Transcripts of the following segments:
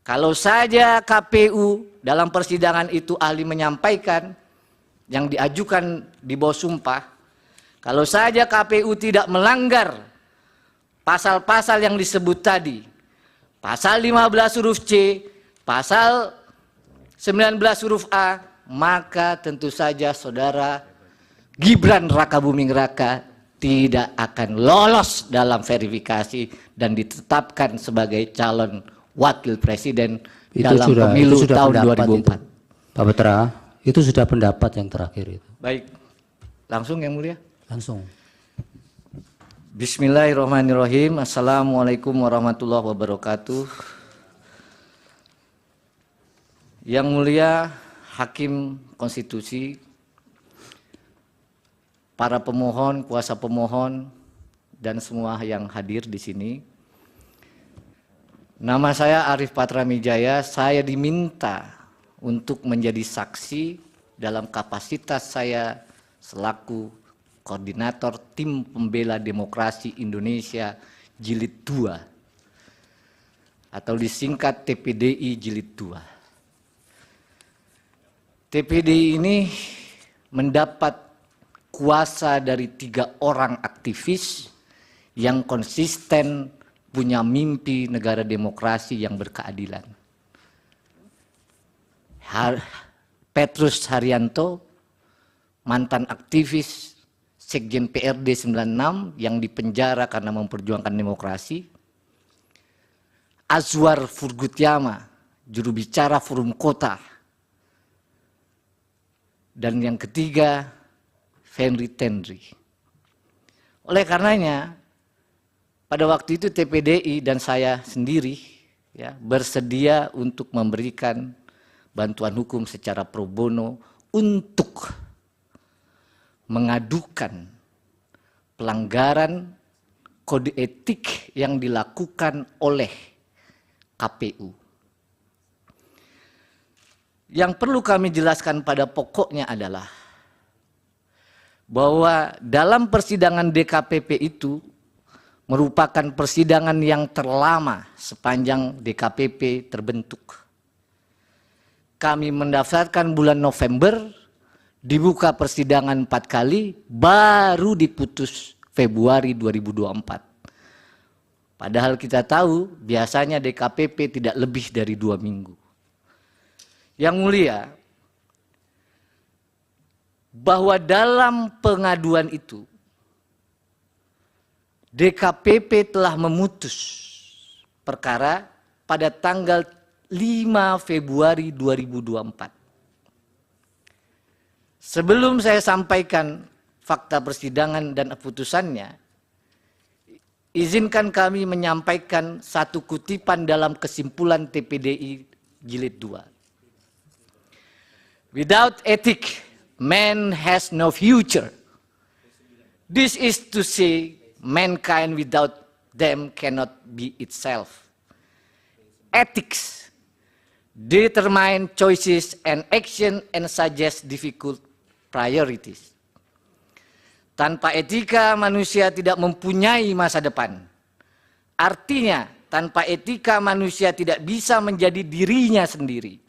Kalau saja KPU dalam persidangan itu ahli menyampaikan yang diajukan di bawah sumpah, kalau saja KPU tidak melanggar pasal-pasal yang disebut tadi, pasal 15 huruf C, pasal 19 huruf A, maka tentu saja saudara Gibran Rakabuming Raka tidak akan lolos dalam verifikasi dan ditetapkan sebagai calon wakil presiden dalam pemilu tahun 2004. Pak Petra, itu sudah pendapat yang terakhir itu. Baik, langsung yang mulia. Langsung. Bismillahirrahmanirrahim. Assalamualaikum warahmatullahi wabarakatuh. Yang mulia Hakim Konstitusi, para pemohon, kuasa pemohon, dan semua yang hadir di sini. Nama saya Arif Patramijaya, saya diminta untuk menjadi saksi dalam kapasitas saya selaku Koordinator Tim Pembela Demokrasi Indonesia Jilid 2 atau disingkat TPDI Jilid 2. TPDI ini mendapat kuasa dari 3 orang aktivis yang konsisten punya mimpi negara demokrasi yang berkeadilan. Petrus Haryanto, mantan aktivis Sekjen PRD 96 yang dipenjara karena memperjuangkan demokrasi. Azwar Furgutyama, juru bicara Forum Kota. Dan yang ketiga, Fenry Tendri. Oleh karenanya, pada waktu itu TPDI dan saya sendiri ya, bersedia untuk memberikan bantuan hukum secara pro bono untuk mengadukan pelanggaran kode etik yang dilakukan oleh KPU. Yang perlu kami jelaskan pada pokoknya adalah bahwa dalam persidangan DKPP itu merupakan persidangan yang terlama sepanjang DKPP terbentuk. Kami mendaftarkan bulan November, dibuka persidangan 4 kali, baru diputus Februari 2024. Padahal kita tahu biasanya DKPP tidak lebih dari 2 minggu. Yang mulia, bahwa dalam pengaduan itu DKPP telah memutus perkara pada tanggal 5 Februari 2024. Sebelum saya sampaikan fakta persidangan dan putusannya, izinkan kami menyampaikan satu kutipan dalam kesimpulan TPDI Jilid 2. Without ethic, man has no future. This is to say, mankind without them cannot be itself. Ethics determine choices and action and suggest difficult priorities. Tanpa etika manusia tidak mempunyai masa depan. Artinya tanpa etika manusia tidak bisa menjadi dirinya sendiri.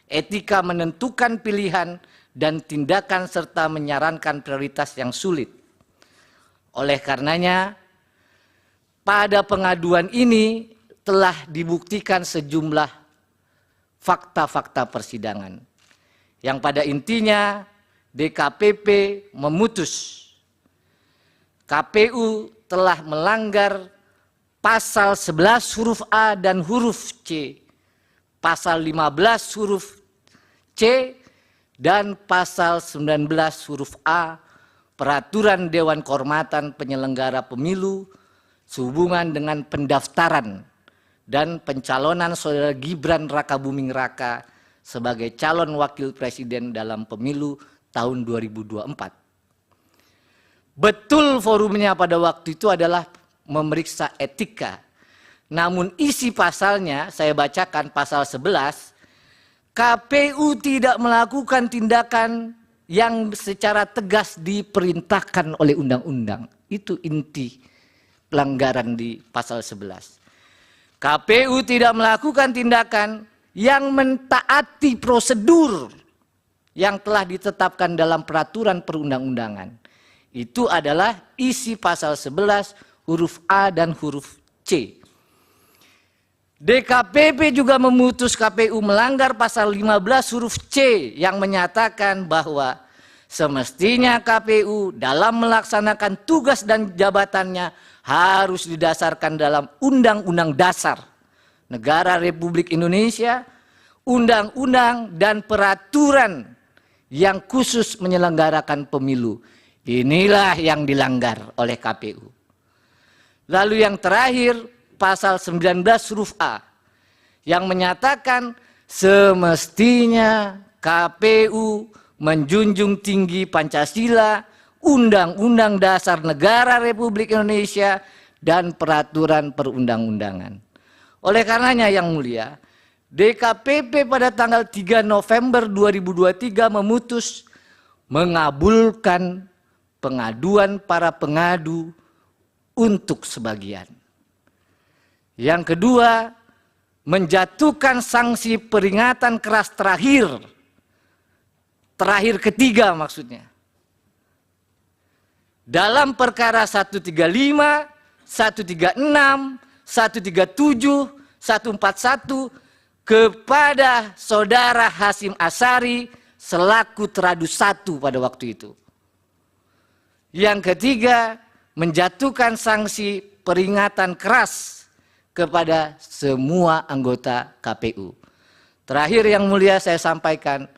Etika menentukan pilihan dan tindakan serta menyarankan prioritas yang sulit. Oleh karenanya, pada pengaduan ini telah dibuktikan sejumlah fakta-fakta persidangan. Yang pada intinya DKPP memutus KPU telah melanggar pasal 11 huruf A dan huruf C, pasal 15 huruf C, dan pasal 19 huruf A Peraturan Dewan Kehormatan Penyelenggara Pemilu sehubungan dengan pendaftaran dan pencalonan saudara Gibran Rakabuming Raka sebagai calon wakil presiden dalam pemilu tahun 2024. Betul forumnya pada waktu itu adalah memeriksa etika. Namun isi pasalnya, saya bacakan pasal 11, KPU tidak melakukan tindakan yang secara tegas diperintahkan oleh undang-undang. Itu inti pelanggaran di pasal 11. KPU tidak melakukan tindakan yang mentaati prosedur yang telah ditetapkan dalam peraturan perundang-undangan. Itu adalah isi pasal 11 huruf A dan huruf C. DKPP juga memutus KPU melanggar pasal 15 huruf C yang menyatakan bahwa semestinya KPU dalam melaksanakan tugas dan jabatannya harus didasarkan dalam Undang-Undang Dasar Negara Republik Indonesia, undang-undang dan peraturan yang khusus menyelenggarakan pemilu. Inilah yang dilanggar oleh KPU. Lalu yang terakhir, pasal 19 huruf A yang menyatakan semestinya KPU menjunjung tinggi Pancasila, Undang-Undang Dasar Negara Republik Indonesia, dan peraturan perundang-undangan. Oleh karenanya yang mulia, DKPP pada tanggal 3 November 2023 memutus mengabulkan pengaduan para pengadu untuk sebagian. Yang kedua, menjatuhkan sanksi peringatan keras terakhir ketiga maksudnya. Dalam perkara 135, 136, 137, 141 kepada saudara Hasyim Asyari selaku teradu 1 pada waktu itu. Yang ketiga, menjatuhkan sanksi peringatan keras kepada semua anggota KPU. Terakhir yang mulia saya sampaikan,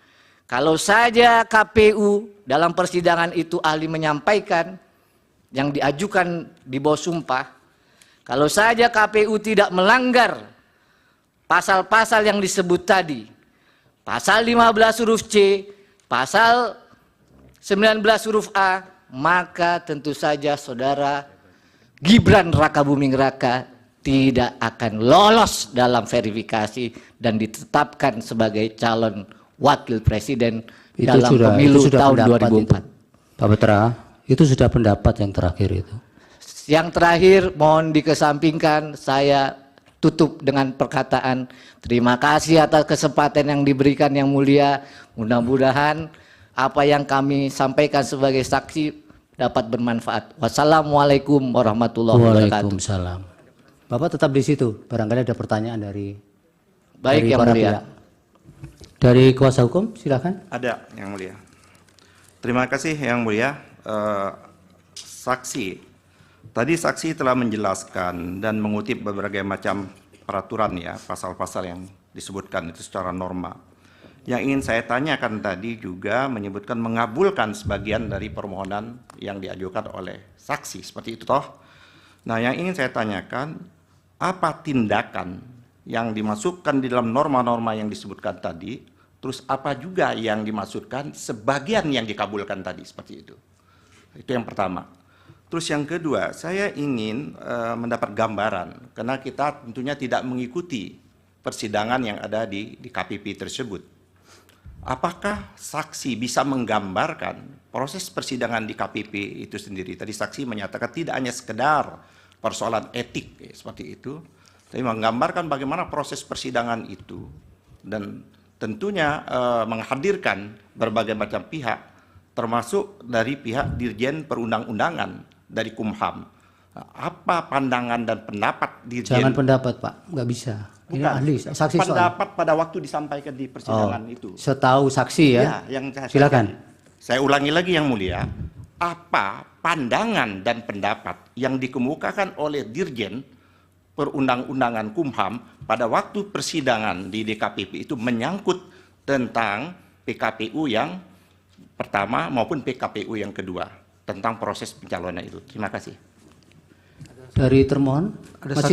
kalau saja KPU dalam persidangan itu ahli menyampaikan yang diajukan di bawah sumpah, kalau saja KPU tidak melanggar pasal-pasal yang disebut tadi, pasal 15 huruf C, pasal 19 huruf A, maka tentu saja saudara Gibran Rakabuming Raka tidak akan lolos dalam verifikasi dan ditetapkan sebagai calon wakil presiden dalam pemilu tahun 2004. Pak Petra, itu sudah pendapat yang terakhir itu. Yang terakhir mohon dikesampingkan, saya tutup dengan perkataan terima kasih atas kesempatan yang diberikan yang mulia. Mudah-mudahan apa yang kami sampaikan sebagai saksi dapat bermanfaat. Wassalamualaikum warahmatullahi wabarakatuh. Waalaikumsalam. Bapak tetap di situ, barangkali ada pertanyaan dari Yang para mulia. pihak. Dari kuasa hukum, silakan. Ada, yang mulia. Terima kasih, yang mulia. Saksi, tadi saksi telah menjelaskan dan mengutip berbagai macam peraturan ya, pasal-pasal yang disebutkan itu secara norma. Yang ingin saya tanyakan tadi juga menyebutkan mengabulkan sebagian dari permohonan yang diajukan oleh saksi, seperti itu toh. Nah, yang ingin saya tanyakan, apa tindakan yang dimasukkan di dalam norma-norma yang disebutkan tadi, terus apa juga yang dimaksudkan sebagian yang dikabulkan tadi, seperti itu. Itu yang pertama. Terus yang kedua, saya ingin mendapat gambaran, karena kita tentunya tidak mengikuti persidangan yang ada di KPP tersebut. Apakah saksi bisa menggambarkan proses persidangan di KPP itu sendiri? Tadi saksi menyatakan tidak hanya sekedar persoalan etik, seperti itu, tapi menggambarkan bagaimana proses persidangan itu, dan tentunya menghadirkan berbagai macam pihak, termasuk dari pihak Dirjen Perundang-undangan dari Kumham. Apa pandangan dan pendapat Dirjen? Jangan pendapat, Pak, nggak bisa. Ini Bukan, ahli, saksi soal. pendapat pada waktu disampaikan di persidangan itu. Setahu saksi ya. Ya, yang Silakan. Saya ulangi lagi yang mulia, apa pandangan dan pendapat yang dikemukakan oleh Dirjen Perundang-undangan Kumham pada waktu persidangan di DKPP itu menyangkut tentang PKPU yang pertama maupun PKPU yang kedua tentang proses pencalonan itu. Terima kasih. Dari termohon, Ada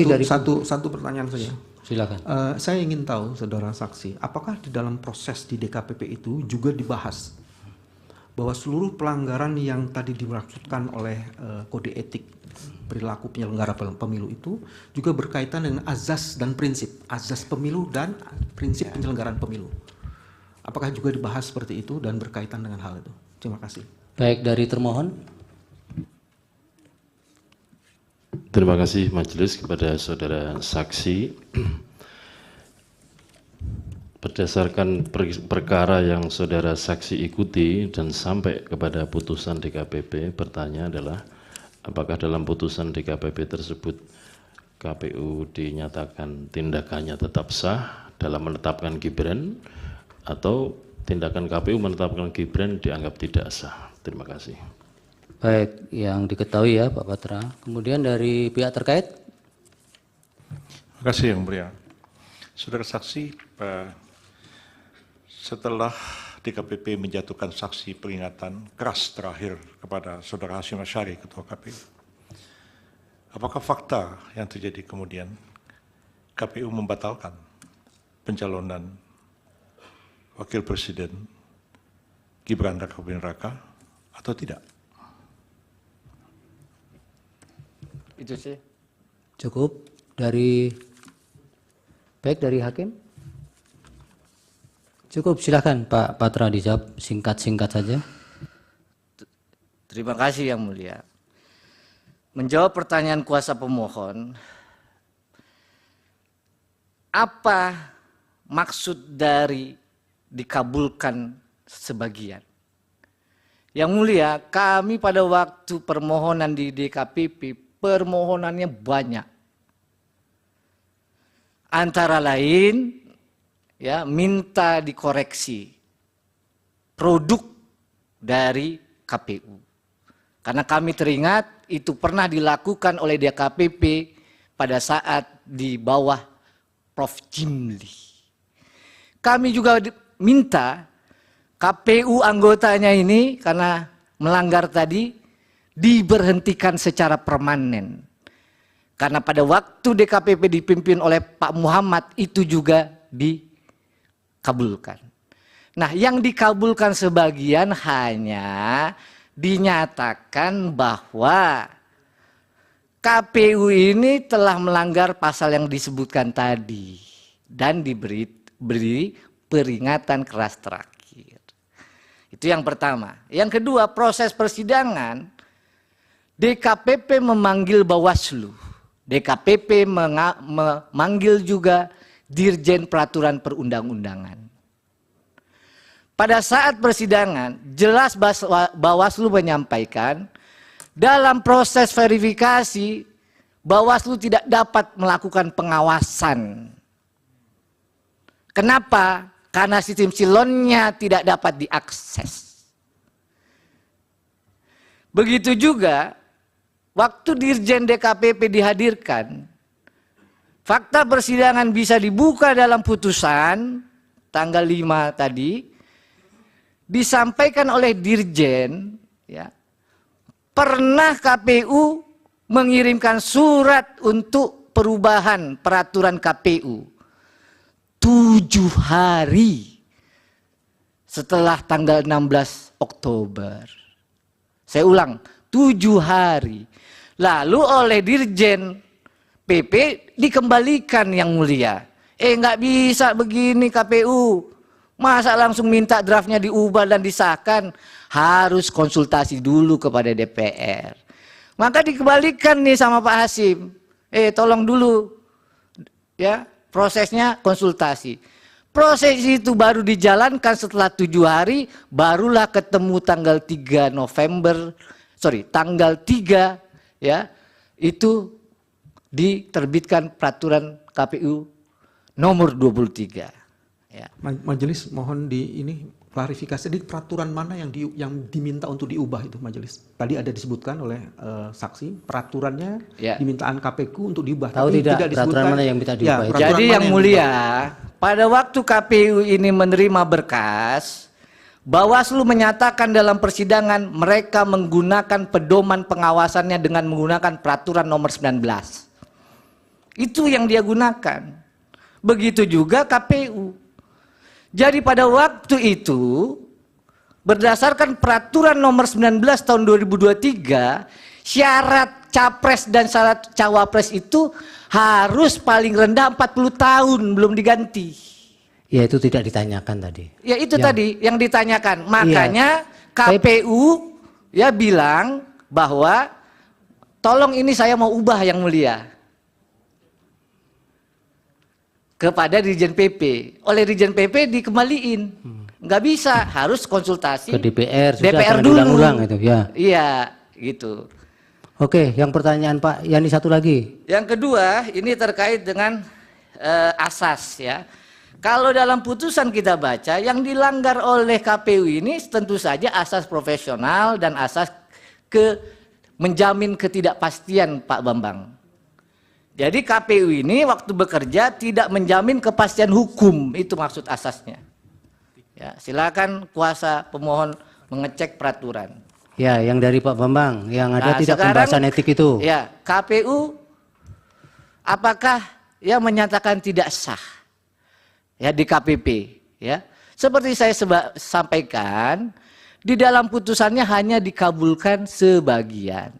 satu pertanyaan saja. silakan. Saya ingin tahu, saudara saksi, apakah di dalam proses di DKPP itu juga dibahas bahwa seluruh pelanggaran yang tadi dimaksudkan oleh kode etik perilaku penyelenggara pemilu itu juga berkaitan dengan azas dan prinsip, azas pemilu dan prinsip penyelenggaraan pemilu. Apakah juga dibahas seperti itu dan berkaitan dengan hal itu? Terima kasih. Baik, dari termohon. Terima kasih majelis kepada saudara saksi. Berdasarkan perkara yang saudara saksi ikuti dan sampai kepada putusan DKPP, bertanya adalah apakah dalam putusan DKPP tersebut KPU dinyatakan tindakannya tetap sah dalam menetapkan Gibran atau tindakan KPU menetapkan Gibran dianggap tidak sah. Terima kasih. Baik, yang diketahui ya Pak Patra. Kemudian dari pihak terkait. Terima kasih Yang Mulia. Saudara saksi, setelah DKPP menjatuhkan saksi peringatan keras terakhir kepada Saudara Hashim Asyari, Ketua KPU, apakah fakta yang terjadi kemudian KPU membatalkan pencalonan Wakil Presiden Gibran Rakabuming Raka atau tidak? Itu sih. Cukup dari baik dari hakim. Cukup, silakan Pak Patra dijawab singkat-singkat saja. Terima kasih Yang Mulia. Menjawab pertanyaan kuasa pemohon, apa maksud dari dikabulkan sebagian? Yang Mulia, kami pada waktu permohonan di DKPP, permohonannya banyak. Antara lain, ya, minta dikoreksi produk dari KPU. Karena kami teringat itu pernah dilakukan oleh DKPP pada saat di bawah Prof. Jimli. Kami juga minta KPU anggotanya ini karena melanggar tadi diberhentikan secara permanen. Karena pada waktu DKPP dipimpin oleh Pak Muhammad itu juga dikabulkan. Nah, yang dikabulkan sebagian hanya dinyatakan bahwa KPU ini telah melanggar pasal yang disebutkan tadi dan diberi peringatan keras terakhir. Itu yang pertama. Yang kedua, proses persidangan DKPP memanggil Bawaslu, DKPP memanggil juga Dirjen Peraturan Perundang-undangan. Pada saat persidangan, jelas Bawaslu menyampaikan dalam proses verifikasi, Bawaslu tidak dapat melakukan pengawasan. Kenapa? Karena sistem silonnya tidak dapat diakses. Begitu juga waktu Dirjen DKPP dihadirkan, fakta persidangan bisa dibuka dalam putusan tanggal 5 tadi, disampaikan oleh Dirjen, ya, pernah KPU mengirimkan surat untuk perubahan peraturan KPU 7 hari setelah tanggal 16 Oktober. Saya ulang, 7 hari. Lalu oleh Dirjen PP dikembalikan Yang Mulia. Nggak bisa begini KPU. Masa langsung minta draftnya diubah dan disahkan? Harus konsultasi dulu kepada DPR. Maka dikembalikan nih sama Pak Hashim. Tolong dulu. Ya, prosesnya konsultasi. Proses itu baru dijalankan setelah 7 hari, barulah ketemu tanggal 3 tanggal 3 ya, itu diterbitkan peraturan KPU nomor 23. Ya. Majelis mohon klarifikasi di peraturan mana yang diminta untuk diubah itu majelis. Tadi ada disebutkan oleh saksi peraturannya dimintaan KPU untuk diubah. Tahu tapi tidak peraturan mana yang minta diubah? Ya, jadi Yang Mulia, pada waktu KPU ini menerima berkas, Bawaslu menyatakan dalam persidangan mereka menggunakan pedoman pengawasannya dengan menggunakan peraturan nomor 19. Itu yang dia gunakan. Begitu juga KPU. Jadi pada waktu itu, berdasarkan peraturan nomor 19 tahun 2023, syarat capres dan syarat cawapres itu harus paling rendah 40 tahun belum diganti. Ya, itu tidak ditanyakan tadi. Ya itu tadi yang ditanyakan. Makanya KPU ya bilang bahwa tolong ini saya mau ubah yang mulia. Kepada Dirjen PP. Oleh Dirjen PP dikembaliin. Nggak bisa, harus konsultasi Ke DPR, sudah DPR jangan dulu. diulang-ulang itu, ya. Iya, gitu. Oke, yang pertanyaan Pak Yani satu lagi. Yang kedua, ini terkait dengan asas ya. Kalau dalam putusan kita baca, yang dilanggar oleh KPU ini tentu saja asas profesional dan asas menjamin ketidakpastian, Pak Bambang. Jadi KPU ini waktu bekerja tidak menjamin kepastian hukum, itu maksud asasnya. Ya, silakan kuasa pemohon mengecek peraturan. Ya, yang dari Pak Bambang, yang ada Nah, tidak sekarang, pembahasan etik itu. Ya, KPU apakah yang menyatakan tidak sah ya di KPP ya. Seperti saya sampaikan, di dalam putusannya hanya dikabulkan sebagian.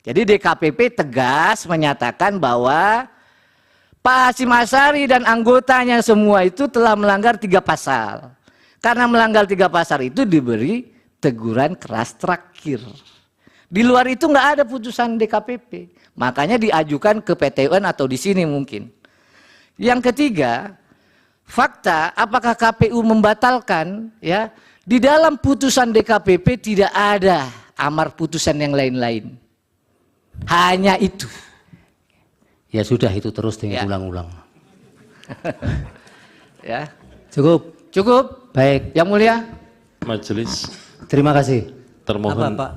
Jadi DKPP tegas menyatakan bahwa Pak Hasyim Asyari dan anggotanya semua itu telah melanggar 3 pasal. Karena melanggar 3 pasal itu diberi teguran keras terakhir. Di luar itu nggak ada putusan DKPP. Makanya diajukan ke PT UN atau di sini mungkin. Yang ketiga, fakta apakah KPU membatalkan ya, di dalam putusan DKPP tidak ada amar putusan yang lain-lain. Hanya itu. Ya sudah, itu terus Ya. diulang-ulang. Ya. Cukup. Cukup? Baik, Yang mulia? Majelis terima kasih. termohon, Apa, Pak?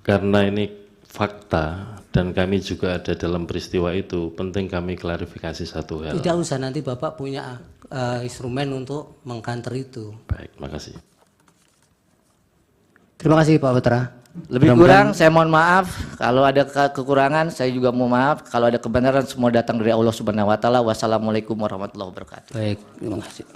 karena ini fakta dan kami juga ada dalam peristiwa itu, penting kami klarifikasi satu hal. Tidak usah, nanti Bapak punya instrumen untuk mengkanter itu. Baik, makasih. Terima kasih Pak Putra. Lebih Mudah-mudahan- kurang saya mohon maaf, kalau ada kekurangan saya juga mohon maaf, kalau ada kebenaran semua datang dari Allah Subhanahu wa taala. Wassalamualaikum warahmatullahi wabarakatuh. Baik, terima kasih.